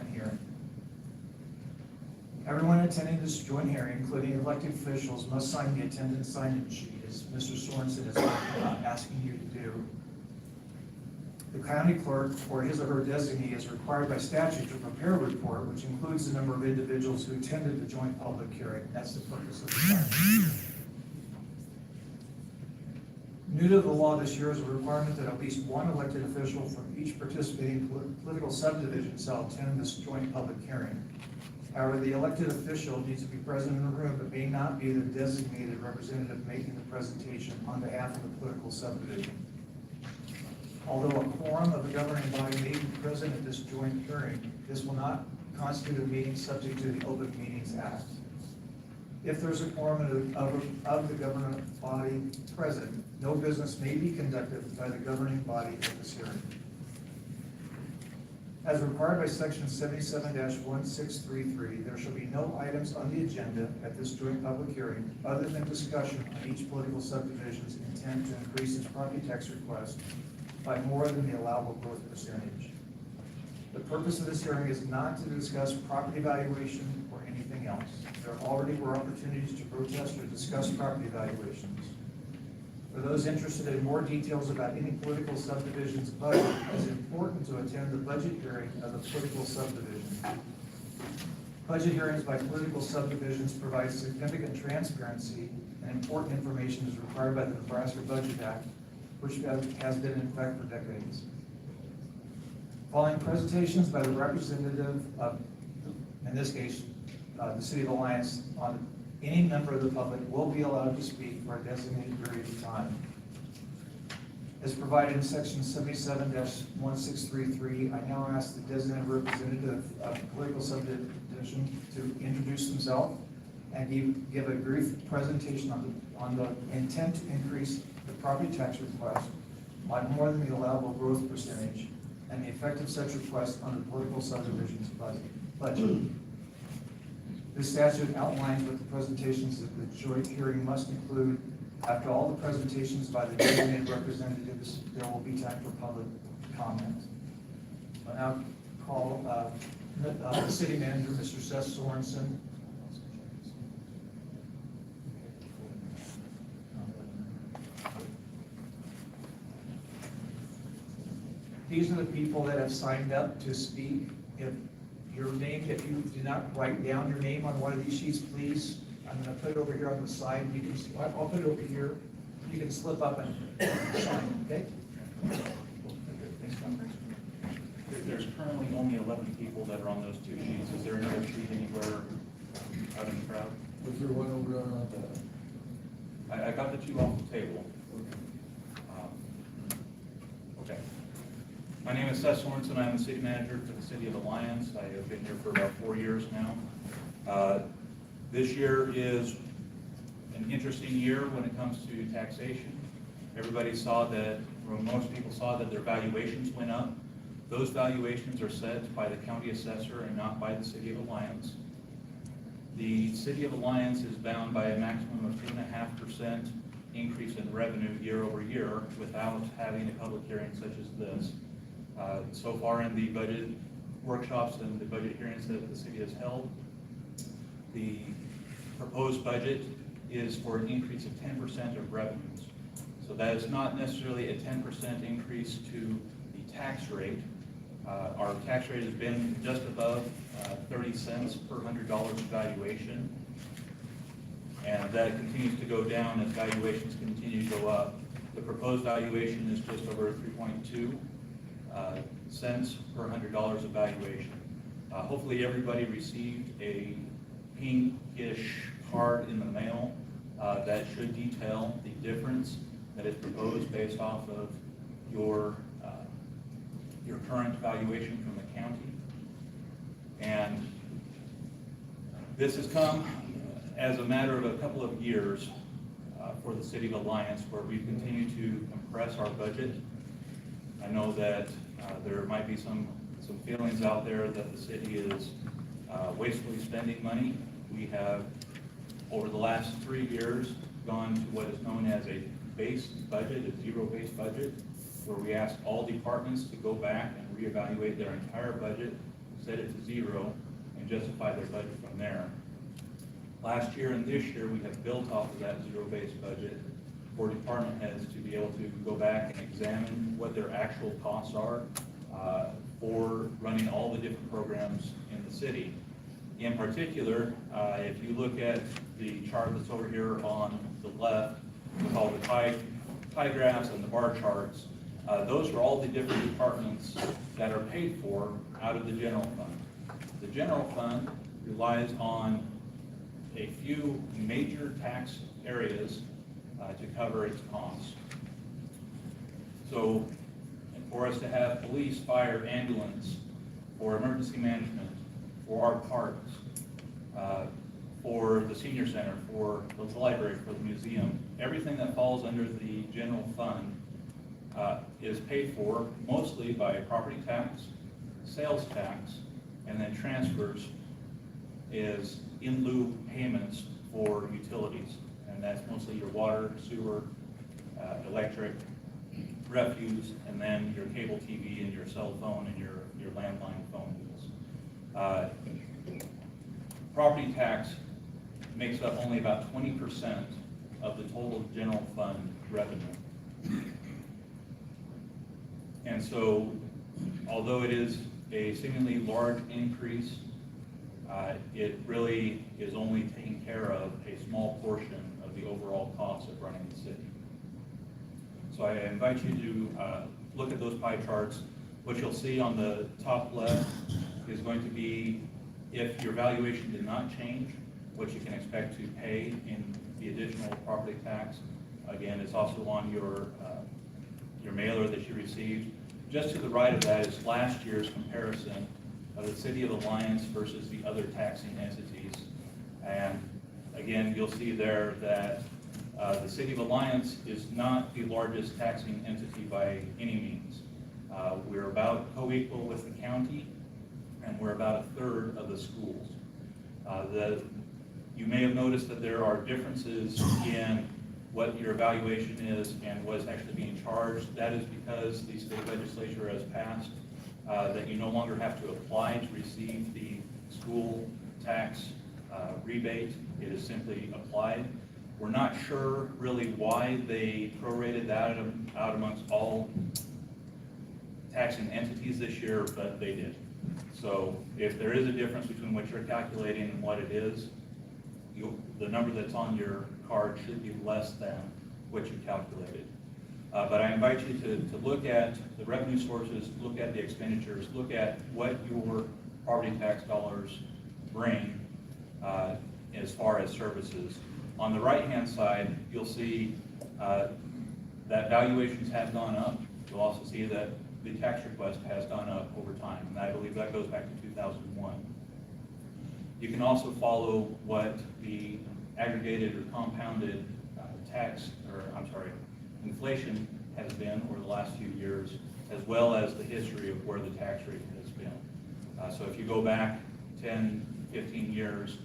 joint hearing. Everyone attending this joint hearing, including elected officials, must sign the attendance sign-in sheet, as Mr. Sorensen is asking you to do. The county clerk or his or her designee is required by statute to prepare a report, which includes the number of individuals who attended the joint public hearing. That's the purpose of the sign-in. New to the law this year is a requirement that at least one elected official from each participating political subdivision shall attend this joint public hearing. However, the elected official needs to be present in the room, but may not be the designated representative making the presentation on behalf of the political subdivision. Although a quorum of the governing body may be present at this joint hearing, this will not constitute a meeting subject to the Open Meetings Act. If there's a quorum of the governing body present, no business may be conducted by the governing body at this hearing. As required by section 77-1633, there shall be no items on the agenda at this joint public hearing other than discussion on each political subdivision's intent to increase its property tax request by more than the allowable growth percentage. The purpose of this hearing is not to discuss property valuation or anything else. There already were opportunities to protest or discuss property valuations. For those interested in more details about any political subdivision's budget, it is important to attend the budget hearing of the political subdivision. Budget hearings by political subdivisions provide significant transparency, and important information is required by the Nebraska Budget Act, which has been in effect for decades. Following presentations by the representative of, in this case, the City of Alliance, on any member of the public will be allowed to speak for a designated period of time. As provided in section 77-1633, I now ask the designated representative of the political subdivision to introduce himself and give a brief presentation on the intent to increase the property tax request by more than the allowable growth percentage and the effect of such request on the political subdivision's budget. This statute outlines what the presentations of the joint hearing must include. After all the presentations by the designated representatives, there will be time for public comment. I now call the city manager, Mr. Seth Sorensen. These are the people that have signed up to speak. If you do not write down your name on one of these sheets, please. I'm going to put it over here on the side. I'll put it over here. You can slip up and sign, okay? There's currently only 11 people that are on those two sheets. Is there another sheet anywhere out in the crowd? Was there one over on I got the two off the table. Okay. My name is Seth Sorensen. I'm the city manager for the City of Alliance. I have been here for about 4 years now. This year is an interesting year when it comes to taxation. Everybody saw that, or most people saw that their valuations went up. Those valuations are set by the county assessor and not by the City of Alliance. The City of Alliance is bound by a maximum of 2.5% increase in revenue year over year without having a public hearing such as this. So far in the budget workshops and the budget hearings that the city has held, the proposed budget is for an increase of 10% of revenues. So that is not necessarily a 10% increase to the tax rate. Our tax rate has been just above 30 cents per $100 valuation, and that continues to go down as valuations continue to go up. The proposed valuation is just over 3.2 cents per $100 of valuation. Hopefully everybody received a pinkish card in the mail that should detail the difference that is proposed based off of your current valuation from the county. And this has come as a matter of a couple of years for the City of Alliance, where we've continued to compress our budget. I know that there might be some feelings out there that the city is wastefully spending money. We have, over the last 3 years, gone to what is known as a base budget, a zero-based budget, where we ask all departments to go back and reevaluate their entire budget set it to zero, and justify their budget from there. Last year and this year, we have built off of that zero-based budget for department heads to be able to go back and examine what their actual costs are for running all the different programs in the city. In particular, if you look at the chart that's over here on the left, called the pie graphs and the bar charts, those are all the different departments that are paid for out of the general fund. The general fund relies on a few major tax areas to cover its costs. So for us to have police, fire, ambulance, for emergency management, for our parks, for the senior center, for the library, for the museum, everything that falls under the general fund is paid for mostly by property tax, sales tax, and then transfers is in lieu payments for utilities. And that's mostly your water, sewer, electric, refuse, and then your cable TV and your cell phone and your landline phone bills. Property tax makes up only about 20% of the total general fund revenue. And so, although it is a seemingly large increase, it really is only taking care of a small portion of the overall cost of running the city. So I invite you to look at those pie charts. What you'll see on the top left is going to be if your valuation did not change, what you can expect to pay in the additional property tax. Again, it's also on your mailer that you received. Just to the right of that is last year's comparison of the City of Alliance versus the other taxing entities. And again, you'll see there that the City of Alliance is not the largest taxing entity by any means. We're about co-equal with the county, and we're about a third of the schools. You may have noticed that there are differences in what your evaluation is and what's actually being charged. That is because the state legislature has passed that you no longer have to apply to receive the school tax rebate. It is simply applied. We're not sure really why they prorated that out amongst all taxing entities this year, but they did. So if there is a difference between what you're calculating and what it is, the number that's on your card should be less than what you calculated. But I invite you to look at the revenue sources, look at the expenditures, look at what your property tax dollars bring as far as services. On the right-hand side, you'll see that valuations have gone up. You'll also see that the tax request has gone up over time, and I believe that goes back to 2001. You can also follow what the aggregated or compounded inflation has been over the last few years, as well as the history of where the tax rate has been. So if you go back 10, 15 years,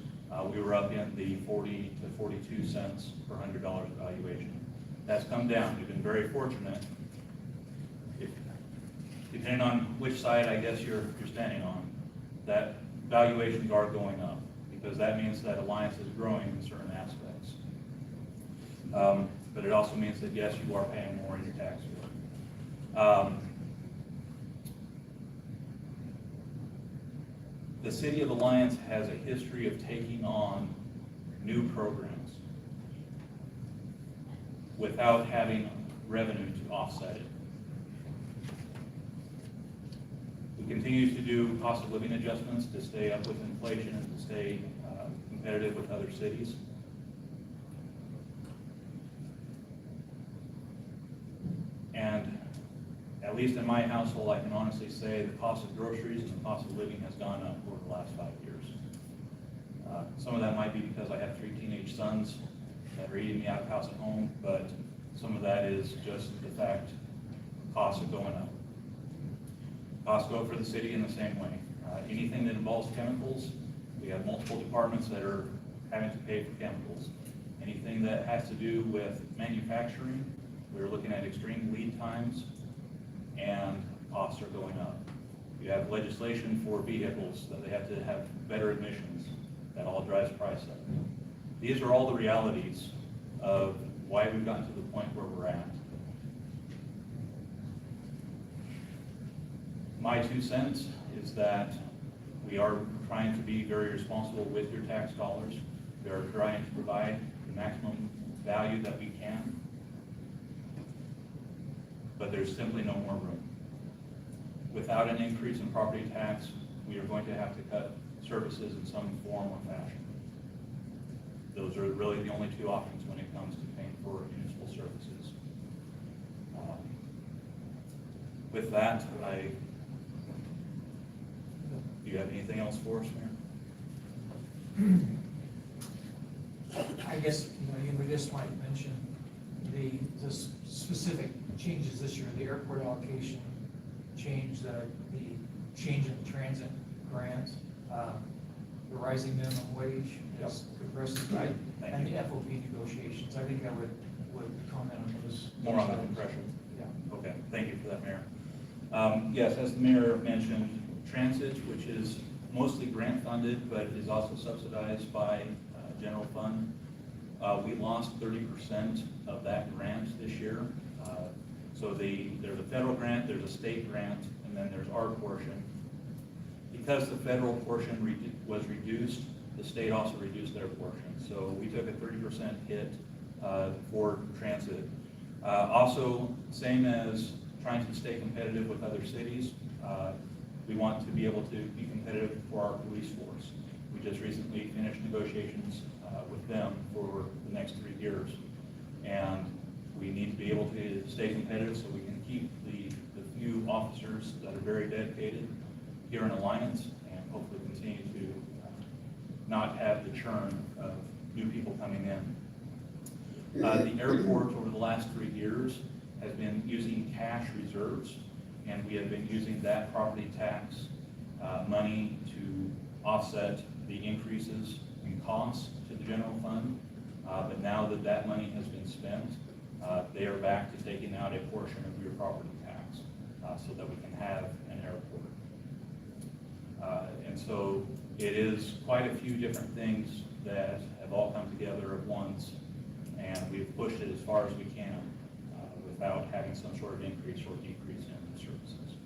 we were up in the 40 to 42 cents per $100 valuation. That's come down. We've been very fortunate. Depending on which side, I guess, you're standing on, that valuations are going up, because that means that Alliance is growing in certain aspects. But it also means that, yes, you are paying more in your tax bill. The City of Alliance has a history of taking on new programs without having revenue to offset it. We continue to do cost of living adjustments to stay up with inflation and to stay competitive with other cities. And at least in my household, I can honestly say the cost of groceries and the cost of living has gone up over the last 5 years. Some of that might be because I have 3 teenage sons that are eating me out of house at home, but some of that is just the fact costs are going up. Costs go for the city in the same way. Anything that involves chemicals, we have multiple departments that are having to pay for chemicals. Anything that has to do with manufacturing, we're looking at extreme lead times, and costs are going up. You have legislation for vehicles, that they have to have better emissions. That all drives price up. These are all the realities of why we've gotten to the point where we're at. My 2 cents is that we are trying to be very responsible with your tax dollars. We are trying to provide the maximum value that we can, but there's simply no more room. Without an increase in property tax, we are going to have to cut services in some form or fashion. Those are really the only 2 options when it comes to paying for municipal services. With that, do you have anything else for us, Mayor? I guess, we just might mention the specific changes this year, the airport allocation change, the change in the transit grant, the rising minimum wage is compressing, right? And the FOP negotiations. I think I would comment on those. More on the compression. Yeah. Okay, thank you for that, Mayor. Yes, as the Mayor mentioned, transit, which is mostly grant funded, but is also subsidized by general fund. We lost 30% of that grant this year. So there's a federal grant, there's a state grant, and then there's our portion. Because the federal portion was reduced, the state also reduced their portion. So we took a 30% hit for transit. Also, same as trying to stay competitive with other cities, we want to be able to be competitive for our police force. We just recently finished negotiations with them for the next 3 years. And we need to be able to stay competitive so we can keep the few officers that are very dedicated here in Alliance, and hopefully continue to not have the churn of new people coming in. The airport over the last 3 years has been using cash reserves, and we have been using that property tax money to offset the increases in costs to the general fund. But now that that money has been spent, they are back to taking out a portion of your property tax so that we can have an airport. And so it is quite a few different things that have all come together at once, and we've pushed it as far as we can without having some sort of increase or decrease in the services.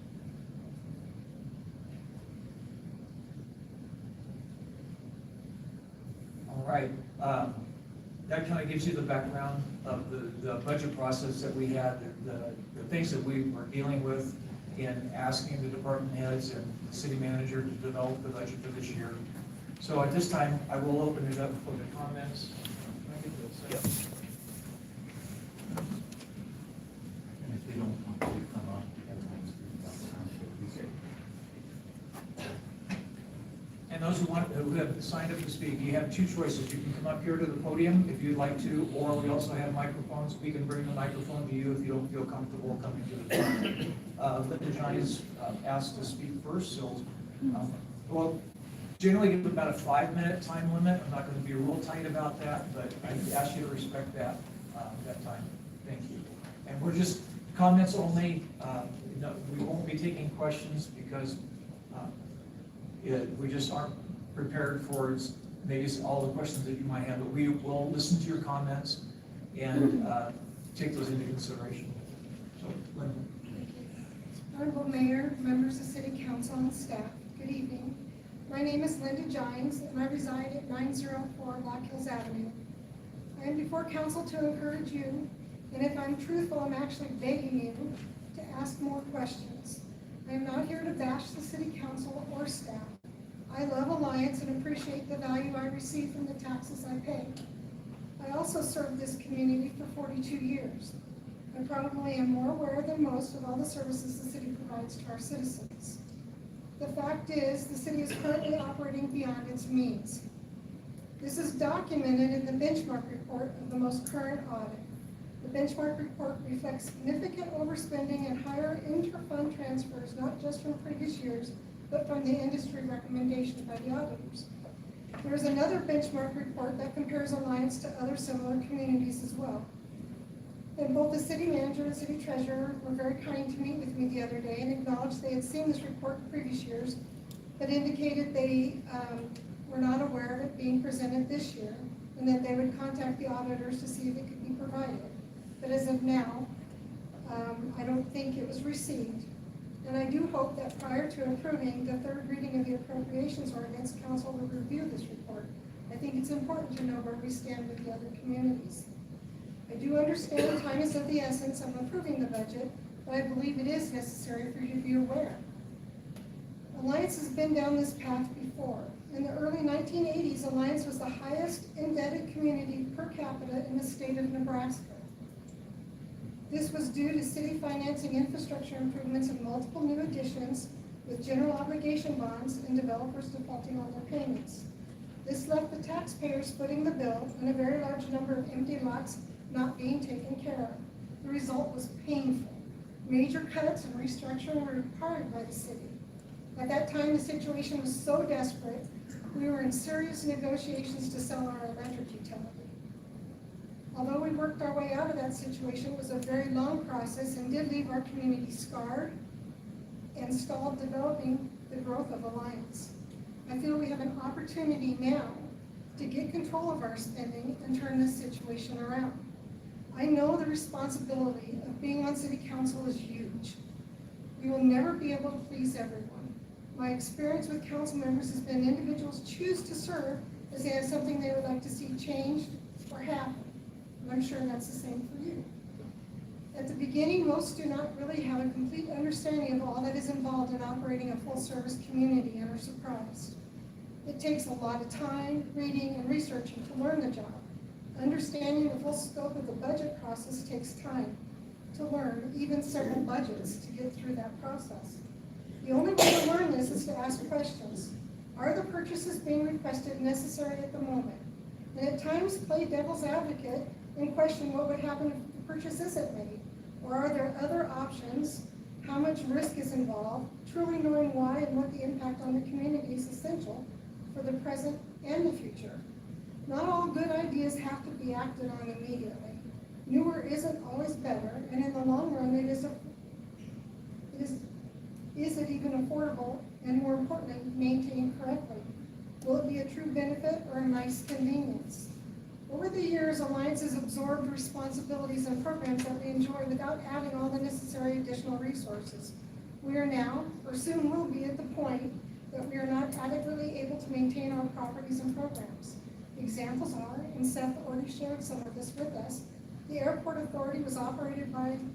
All right. That kind of gives you the background of the budget process that we had, the things that we were dealing with in asking the department heads and the city manager to develop the budget for this year. So at this time, I will open it up for the comments. Can I get this? Yes. And if they don't want to come on, And those who have signed up to speak, you have 2 choices. You can come up here to the podium if you'd like to, or we also have microphones. We can bring the microphone to you if you don't feel comfortable coming to the podium. Linda John is asked to speak first, so well, generally give about a 5-minute time limit. I'm not going to be real tight about that, but I ask you to respect that time. Thank you. And we're just comments only. No, we won't be taking questions because we just aren't prepared for maybe all the questions that you might have, but we will listen to your comments and take those into consideration. So, Linda. Honorable Mayor, members of City Council and staff, good evening. My name is Linda Gines and I reside at 904 Black Hills Avenue. I am before council to encourage you, and if I'm truthful, I'm actually begging you to ask more questions. I am not here to bash the City Council or staff. I love Alliance and appreciate the value I receive from the taxes I pay. I also served this community for 42 years. I probably am more aware than most of all the services the city provides to our citizens. The fact is, the city is currently operating beyond its means. This is documented in the benchmark report of the most current audit. The benchmark report reflects significant overspending and higher inter-fund transfers, not just from previous years, but from the industry recommendation by the auditors. There is another benchmark report that compares Alliance to other similar communities as well. And both the city manager and city treasurer were very kind to meet with me the other day and acknowledged they had seen this report in previous years, but indicated they were not aware of it being presented this year, and that they would contact the auditors to see if it could be provided. But as of now, I don't think it was received. And I do hope that prior to approving the third reading of the appropriations ordinance, council will review this report. I think it's important to know where we stand with the other communities. I do understand time is of the essence of approving the budget, but I believe it is necessary for you to be aware. Alliance has been down this path before. In the early 1980s, Alliance was the highest indebted community per capita in the state of Nebraska. This was due to city financing infrastructure improvements and multiple new additions with general obligation bonds and developers defaulting on their payments. This left the taxpayers footing the bill and a very large number of empty lots not being taken care of. The result was painful. Major cuts and restructuring were required by the city. At that time, the situation was so desperate, we were in serious negotiations to sell our electric utility. Although we worked our way out of that situation, it was a very long process and did leave our community scarred and stalled developing the growth of Alliance. I feel we have an opportunity now to get control of our spending and turn this situation around. I know the responsibility of being on city council is huge. We will never be able to please everyone. My experience with council members has been individuals choose to serve as they have something they would like to see changed or happen. And I'm sure that's the same for you. At the beginning, most do not really have a complete understanding of all that is involved in operating a full-service community and are surprised. It takes a lot of time, reading, and researching to learn the job. Understanding the full scope of the budget process takes time to learn, even several budgets, to get through that process. The only way to learn this is to ask questions. Are the purchases being requested necessary at the moment? And at times play devil's advocate and question what would happen if the purchase isn't made. Or are there other options? How much risk is involved? Truly knowing why and what the impact on the community is essential for the present and the future. Not all good ideas have to be acted on immediately. Newer isn't always better, and in the long run, is it even affordable, and more importantly, maintained correctly? Will it be a true benefit or a nice convenience? Over the years, Alliance has absorbed responsibilities and programs that we enjoy without adding all the necessary additional resources. We are now, or soon will be, at the point that we are not adequately able to maintain our properties and programs. Examples are, and Seth already shared some of this with us, the airport was operated by an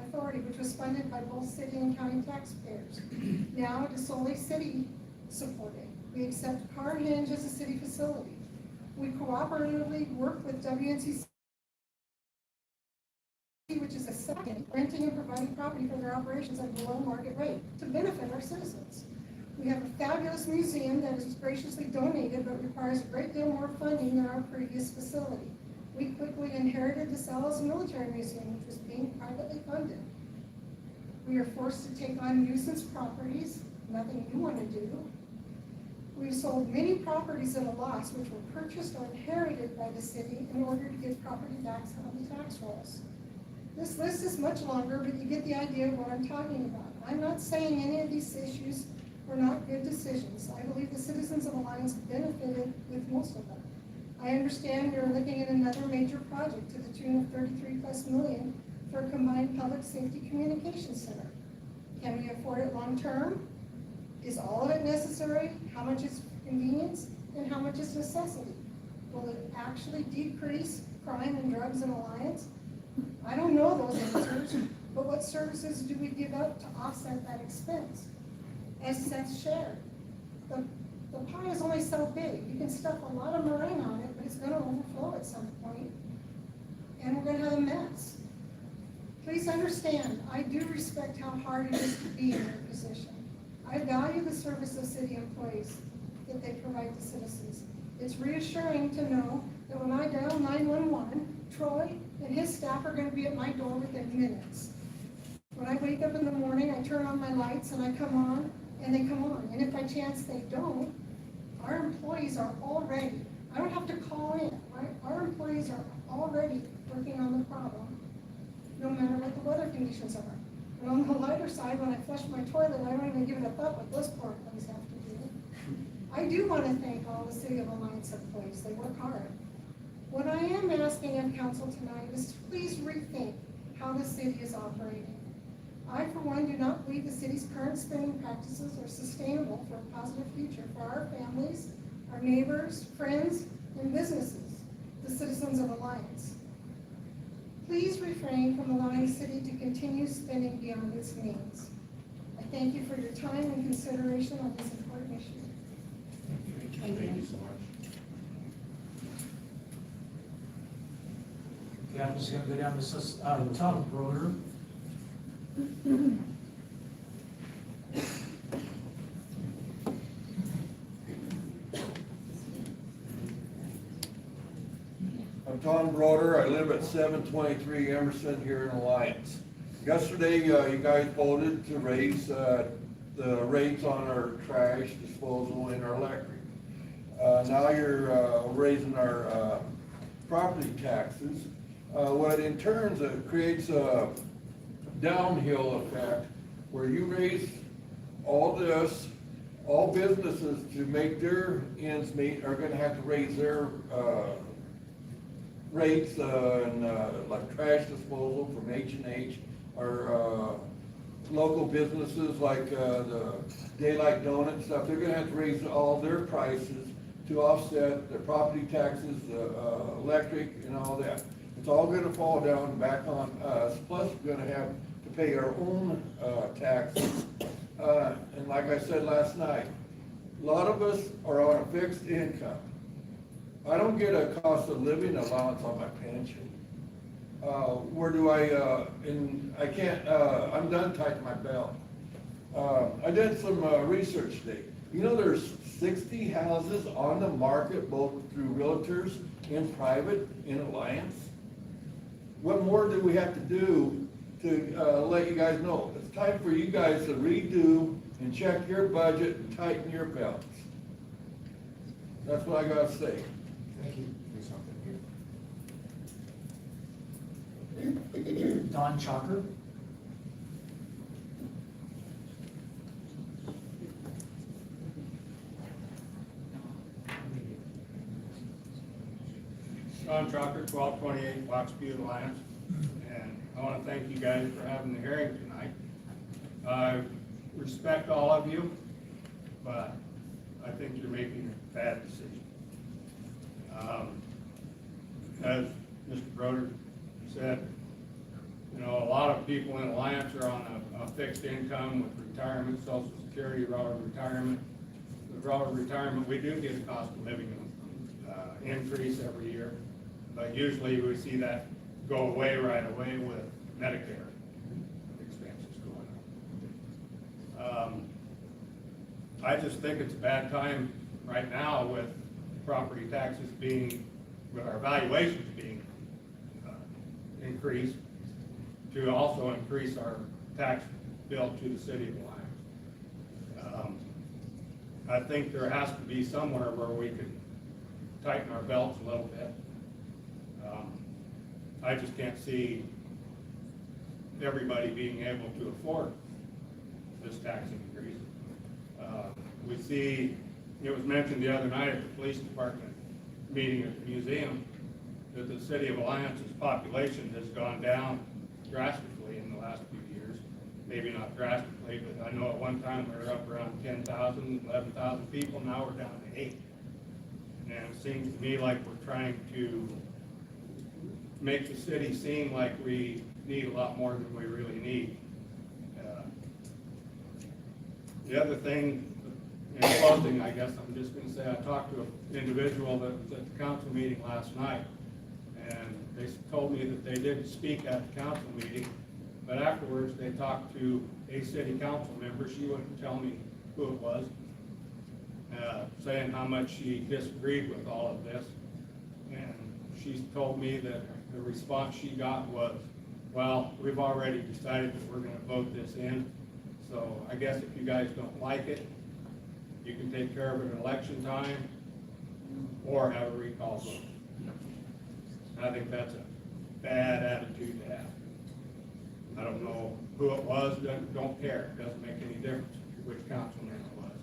authority which was funded by both city and county taxpayers. Now it is solely city supported. We accept Car Hinge as a city facility. We cooperatively work with WNCC, which is a second, renting and providing property for their operations at below market rate to benefit our citizens. We have a fabulous museum that is graciously donated but requires a great deal more funding than our previous facility. We quickly inherited the Salas Military Museum, which was being privately funded. We are forced to take on nuisance properties, nothing you want to do. We've sold many properties at a loss, which were purchased or inherited by the city in order to get property tax on the tax rolls. This list is much longer, but you get the idea of what I'm talking about. I'm not saying any of these issues were not good decisions. I believe the citizens of Alliance benefited with most of them. I understand we are looking at another major project to the tune of $33+ million for a combined public safety communications center. Can we afford it long term? Is all of it necessary? How much is convenience and how much is necessity? Will it actually decrease crime and drugs in Alliance? I don't know those answers, but what services do we give up to offset that expense? As Seth shared, the pie is only so big. You can stuff a lot of meringue on it, but it's going to overflow at some point, and we're going to have a mess. Please understand, I do respect how hard it is to be in your position. I value the service of city employees that they provide to citizens. It's reassuring to know that when I dial 911, Troy and his staff are going to be at my door within minutes. When I wake up in the morning, I turn on my lights and I come on, and they come on. And if by chance they don't, our employees are already, I don't have to call in, right? Our employees are already working on the problem, no matter what the weather conditions are. And on the lighter side, when I flush my toilet, I don't even give it a thought what those poor ones have to do. I do want to thank all the City of Alliance employees, they work hard. What I am asking of council tonight is to please rethink how the city is operating. I, for one, do not believe the city's current spending practices are sustainable for a positive future for our families, our neighbors, friends, and businesses, the citizens of Alliance. Please refrain from allowing the city to continue spending beyond its means. I thank you for your time and consideration on this important issue. Thank you so much. Okay, I'm just gonna go down the top of Broder. I'm Tom Broder. I live at 723 Emerson here in Alliance. Yesterday, you guys voted to raise the rates on our trash disposal and our electric. Now you're raising our property taxes. What in turn creates a downhill effect where you raise all this, all businesses to make their ends meet are gonna have to raise their rates and like trash disposal from H&H, or local businesses like the Daylight Donut and stuff, they're gonna have to raise all their prices to offset the property taxes, the electric and all that. It's all gonna fall down back on us, plus we're gonna have to pay our own taxes. And like I said last night, a lot of us are on a fixed income. I don't get a cost of living allowance on my pension. Where do I can't, I'm done tightening my belt. I did some research today. You know, there's 60 houses on the market, both through realtors and private in Alliance. What more do we have to do to let you guys know? It's time for you guys to redo and check your budget and tighten your belts. That's what I gotta say. Thank you. Don Chalker. John Trucker, 1228 Foxview Alliance, and I want to thank you guys for having the hearing tonight. I respect all of you, but I think you're making a bad decision. As Mr. Broder said, you know, a lot of people in Alliance are on a fixed income with retirement, Social Security, relative retirement. With relative retirement, we do get a cost of living increase every year, but usually we see that go away right away with Medicare expenses going up. I just think it's a bad time right now with property taxes being, with our valuations being increased, to also increase our tax bill to the city of Alliance. I think there has to be somewhere where we can tighten our belts a little bit. I just can't see everybody being able to afford this tax increase. We see, it was mentioned the other night at the police department meeting at the museum that the city of Alliance's population has gone down drastically in the last few years. Maybe not drastically, but I know at one time we were up around 10,000, 11,000 people, now we're down to 8. And it seems to me like we're trying to make the city seem like we need a lot more than we really need. The other thing, in closing, I guess I'm just going to say, I talked to an individual that was at the council meeting last night, and they told me that they didn't speak at the council meeting, but afterwards they talked to a city council member. She wouldn't tell me who it was, saying how much she disagreed with all of this. And she told me that the response she got was, well, we've already decided that we're going to vote this in, so I guess if you guys don't like it, you can take care of it at election time or have a recall vote. I think that's a bad attitude to have. I don't know who it was, don't care, it doesn't make any difference which councilman it was.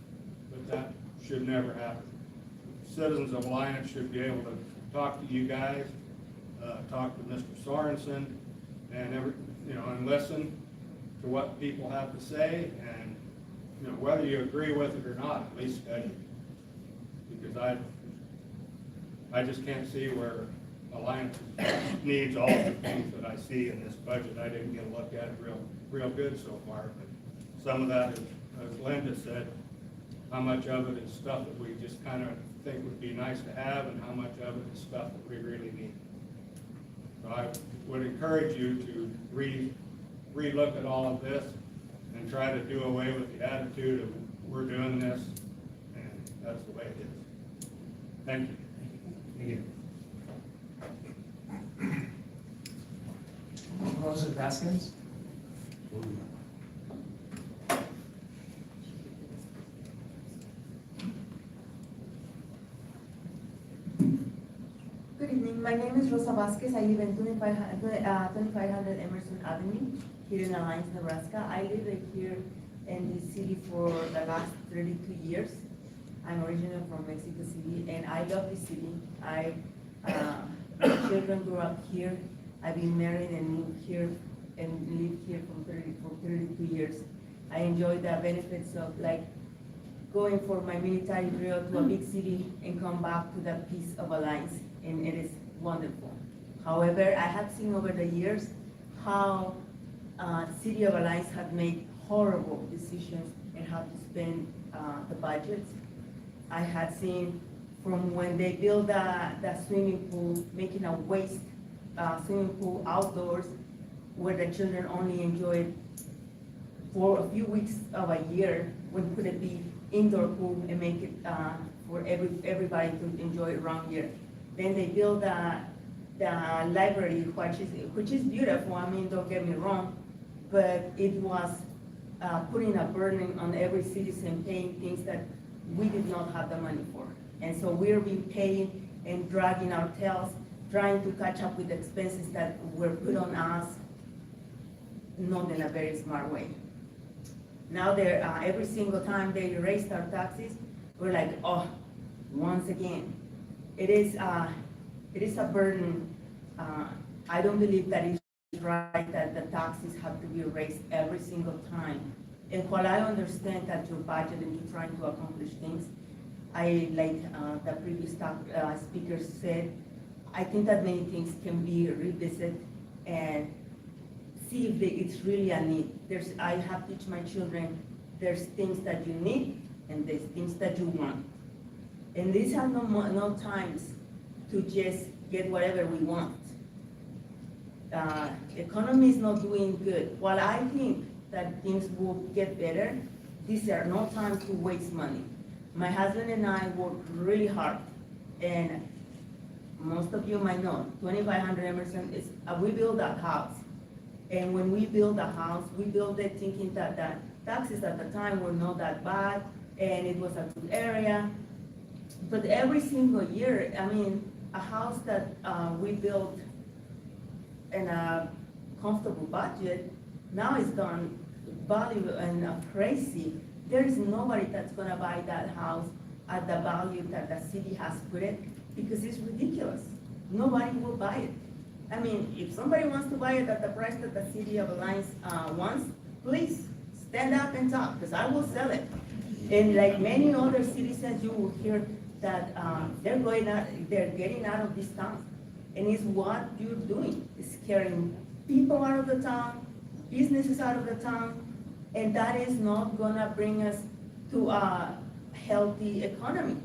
But that should never happen. Citizens of Alliance should be able to talk to you guys, talk to Mr. Sorensen, and and listen to what people have to say, and, whether you agree with it or not, at least study it. Because I just can't see where Alliance needs all the things that I see in this budget. I didn't get a look at it real good so far, but some of that is, as Linda said, how much of it is stuff that we just kind of think would be nice to have, and how much of it is stuff that we really need. So I would encourage you to re-look at all of this and try to do away with the attitude of we're doing this, and that's the way it is. Thank you. Thank you. Rosa Vasquez? Good evening, my name is Rosa Vasquez. I live in 2500 Emerson Avenue here in Alliance, Nebraska. I live here in the city for the last 32 years. I'm originally from Mexico City, and I love the city. My children grew up here. I've been married and moved here and lived here for 32 years. I enjoy the benefits of going for my military drill to a big city and come back to the peace of Alliance, and it is wonderful. However, I have seen over the years how City of Alliance have made horrible decisions and how to spend the budget. I had seen from when they build the swimming pool, making a waste swimming pool outdoors where the children only enjoy it for a few weeks of a year, when could it be indoor pool and make it for everybody to enjoy around here. Then they build the library, which is beautiful. I mean, don't get me wrong, but it was putting a burden on every citizen, paying things that we did not have the money for. And so we're being paying and dragging our tails, trying to catch up with expenses that were put on us, not in a very smart way. Now every single time they raised our taxes, we're like, oh, once again. It is a burden. I don't believe that it's right that the taxes have to be raised every single time. And while I understand that you're budgeting and you're trying to accomplish things, like the previous speaker said, I think that many things can be revisited and see if it's really a need. I have teach my children, there's things that you need and there's things that you want. And these are no times to just get whatever we want. Economy is not doing good. While I think that things will get better, these are no time to waste money. My husband and I work really hard, and most of you might know, 2500 Emerson is, we build a house. And when we build a house, we build it thinking that the taxes at the time were not that bad, and it was a good area. But every single year, I mean, a house that we built in a comfortable budget, now it's gone value and crazy. There is nobody that's gonna buy that house at the value that the city has put it, because it's ridiculous. Nobody will buy it. I mean, if somebody wants to buy it at the price that the City of Alliance wants, please stand up and talk, because I will sell it. And like many other citizens, you will hear that they're getting out of this town. And it's what you're doing, is scaring people out of the town, businesses out of the town, and that is not gonna bring us to a healthy economy.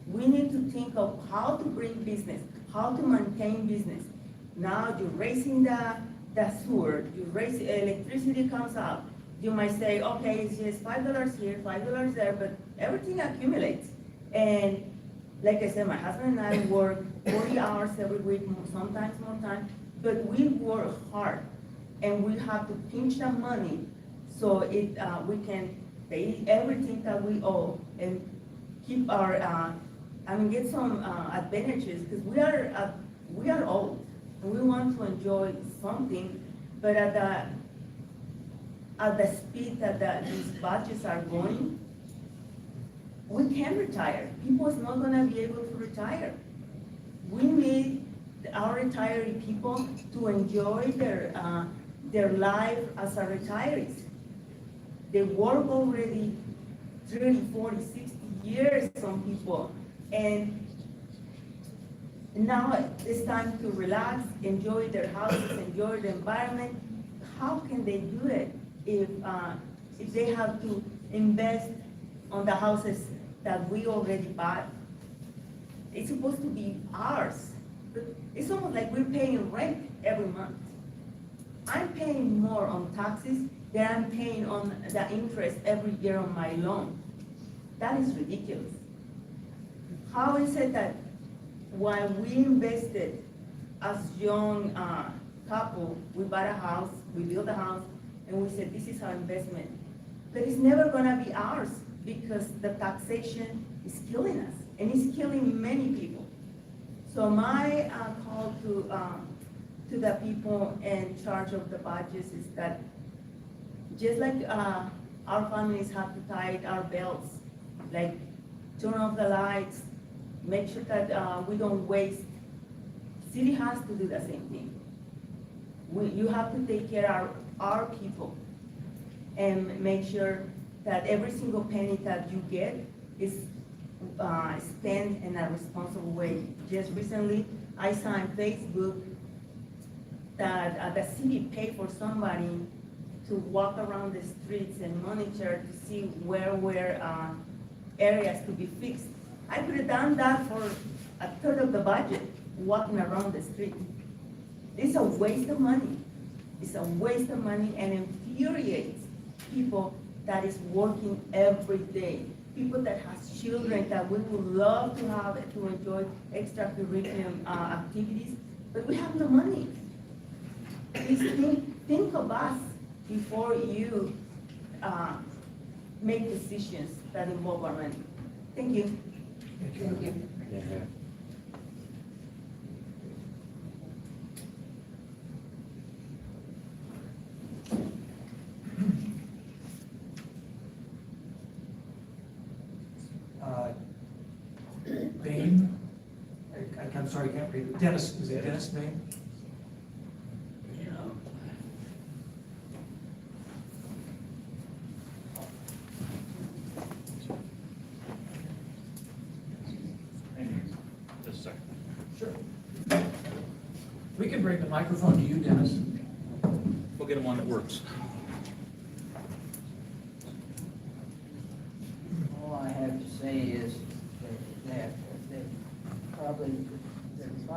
We need to think of how to bring business, how to maintain business. Now you're raising the sewer, you raise, electricity comes out. You might say, okay, it's just $5 here, $5 there, but everything accumulates. And like I said, my husband and I work 40 hours every week, sometimes more time, but we work hard, and we have to pinch the money so we can pay everything that we owe and keep our, get some advantages, because we are old. and we want to enjoy something, but at the speed that these budgets are going, we can retire. People is not gonna be able to retire. We need our retiree people to enjoy their life as a retirees. They work already 30, 40, 60 years, some people, and now it's time to relax, enjoy their houses, enjoy the environment. How can they do it if they have to invest on the houses that we already bought? It's supposed to be ours, but it's almost like we're paying rent every month. I'm paying more on taxes than I'm paying on the interest every year on my loan. That is ridiculous. How is it that while we invested as young couple, we bought a house, we built a house, and we said, this is our investment. But it's never gonna be ours because the taxation is killing us, and it's killing many people. So my call to the people in charge of the budgets is that just like our families have to tighten our belts, like turn off the lights, make sure that we don't waste. City has to do the same thing. You have to take care of our people and make sure that every single penny that you get is spent in a responsible way. Just recently, I saw on Facebook that the city paid for somebody to walk around the streets and monitor to see where areas to be fixed. I could have done that for a third of the budget, walking around the street. It's a waste of money. It's a waste of money and infuriates people that is working every day. People that has children that we would love to have to enjoy extracurricular activities, but we have no money. Please think of us before you make decisions that involve our money. Thank you. Thank you. Bain, I'm sorry, I can't read it. Dennis, is it Dennis Bain? Just a second. Sure. We can bring the microphone to you, Dennis. We'll get him one that works. All I have to say is that probably